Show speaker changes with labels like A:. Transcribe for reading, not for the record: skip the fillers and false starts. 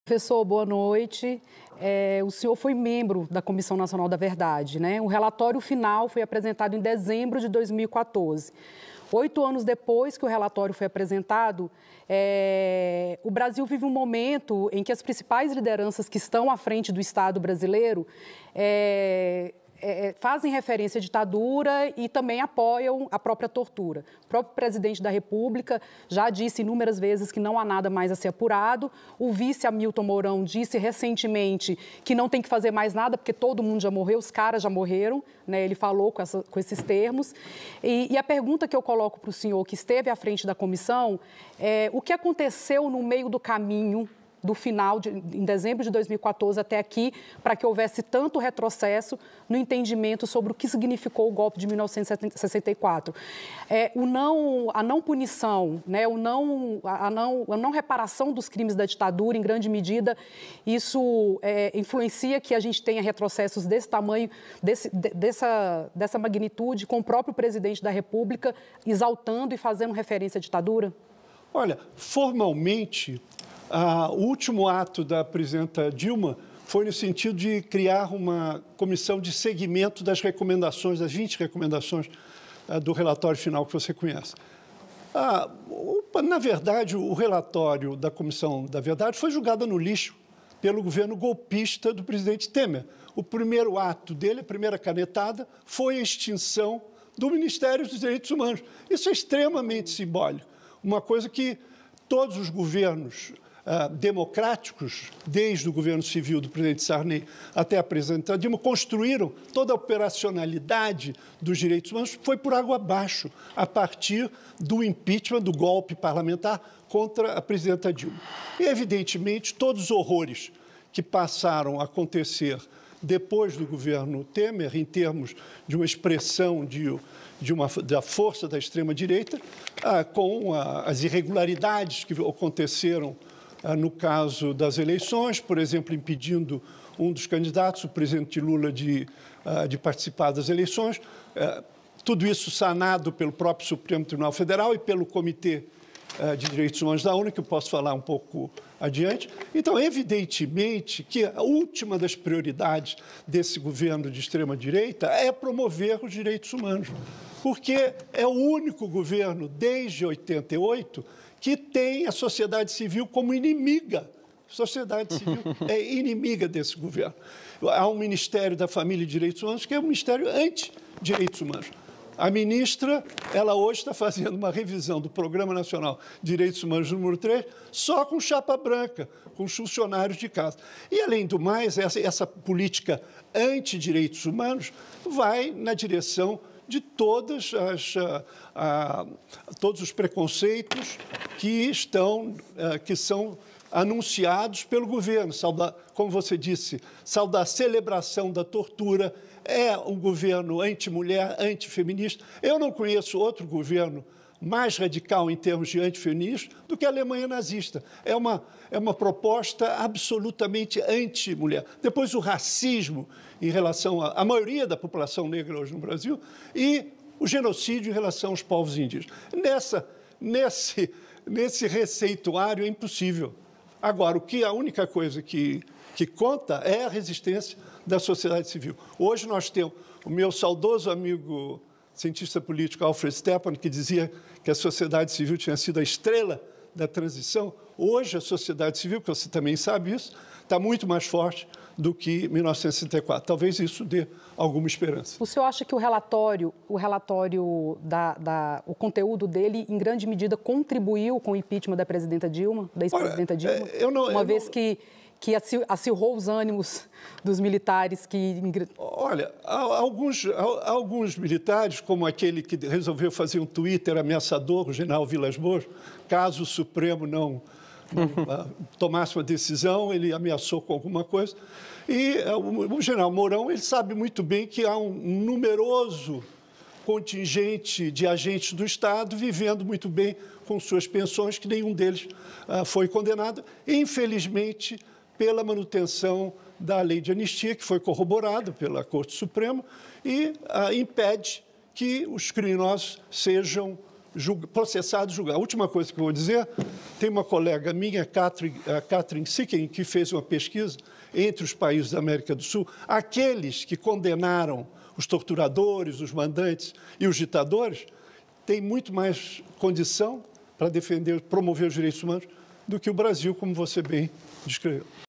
A: Professor, boa noite. O senhor foi membro da Comissão Nacional da Verdade, né? O relatório final foi apresentado em dezembro de 2014. 8 anos depois que o relatório foi apresentado, o Brasil vive um momento em que as principais lideranças que estão à frente do Estado brasileiro fazem referência à ditadura e também apoiam a própria tortura. O próprio presidente da República já disse inúmeras vezes que não há nada mais a ser apurado. O vice Hamilton Mourão disse recentemente que não tem que fazer mais nada porque todo mundo já morreu, os caras já morreram, né? Ele falou com esses termos. E a pergunta que eu coloco para o senhor, que esteve à frente da comissão, o que aconteceu no meio do caminho do final, em dezembro de 2014 até aqui, para que houvesse tanto retrocesso no entendimento sobre o que significou o golpe de 1964. A não punição, né, a não reparação dos crimes da ditadura, em grande medida, isso influencia que a gente tenha retrocessos desse tamanho, dessa magnitude, com o próprio presidente da República exaltando e fazendo referência à ditadura?
B: Olha, formalmente, o último ato da presidenta Dilma foi no sentido de criar uma comissão de seguimento das recomendações, das 20 recomendações do relatório final que você conhece. Na verdade, o relatório da Comissão da Verdade foi jogado no lixo pelo governo golpista do presidente Temer. O primeiro ato dele, a primeira canetada, foi a extinção do Ministério dos Direitos Humanos. Isso é extremamente simbólico, uma coisa que todos os governos democráticos, desde o governo civil do presidente Sarney até a presidenta Dilma, construíram toda a operacionalidade dos direitos humanos, foi por água abaixo, a partir do impeachment, do golpe parlamentar contra a presidenta Dilma. E, evidentemente, todos os horrores que passaram a acontecer depois do governo Temer, em termos de uma expressão da força da extrema-direita, com as irregularidades que aconteceram no caso das eleições, por exemplo, impedindo um dos candidatos, o presidente Lula, de participar das eleições. Tudo isso sanado pelo próprio Supremo Tribunal Federal e pelo Comitê de Direitos Humanos da ONU, que eu posso falar um pouco adiante. Então, evidentemente que a última das prioridades desse governo de extrema-direita é promover os direitos humanos, porque é o único governo, desde 88, que tem a sociedade civil como inimiga. A sociedade civil é inimiga desse governo. Há um Ministério da Família e Direitos Humanos que é um ministério anti-direitos humanos. A ministra, ela hoje está fazendo uma revisão do Programa Nacional de Direitos Humanos número 3, só com chapa branca, com os funcionários de casa. E, além do mais, essa política anti-direitos humanos vai na direção de todos os preconceitos que são anunciados pelo governo. Como você disse, da celebração da tortura, é um governo anti-mulher, antifeminista. Eu não conheço outro governo mais radical em termos de antifeminismo do que a Alemanha nazista. É uma proposta absolutamente anti-mulher. Depois, o racismo em relação à maioria da população negra hoje no Brasil e o genocídio em relação aos povos indígenas. Nesse receituário é impossível. Agora, a única coisa que conta é a resistência da sociedade civil. Hoje nós temos o meu saudoso amigo cientista político Alfred Stepan, que dizia que a sociedade civil tinha sido a estrela da transição. Hoje a sociedade civil, que você também sabe isso, está muito mais forte do que 1964. Talvez isso dê alguma esperança.
A: O senhor acha que o conteúdo dele, em grande medida, contribuiu com o impeachment da presidenta Dilma, da ex-presidenta Dilma? Uma vez que acirrou os ânimos dos militares que...
B: Olha, alguns militares, como aquele que resolveu fazer um Twitter ameaçador, o general Vilas Boas, caso o Supremo não tomasse uma decisão, ele ameaçou com alguma coisa. E o general Mourão, ele sabe muito bem que há um numeroso contingente de agentes do Estado vivendo muito bem com suas pensões, que nenhum deles foi condenado. Infelizmente, pela manutenção da lei de anistia, que foi corroborada pela Corte Suprema, e impede que os criminosos sejam processado e julgado. A última coisa que eu vou dizer, tem uma colega minha, a Catherine Sicken, que fez uma pesquisa entre os países da América do Sul, aqueles que condenaram os torturadores, os mandantes e os ditadores, têm muito mais condição para defender, promover os direitos humanos do que o Brasil, como você bem descreveu.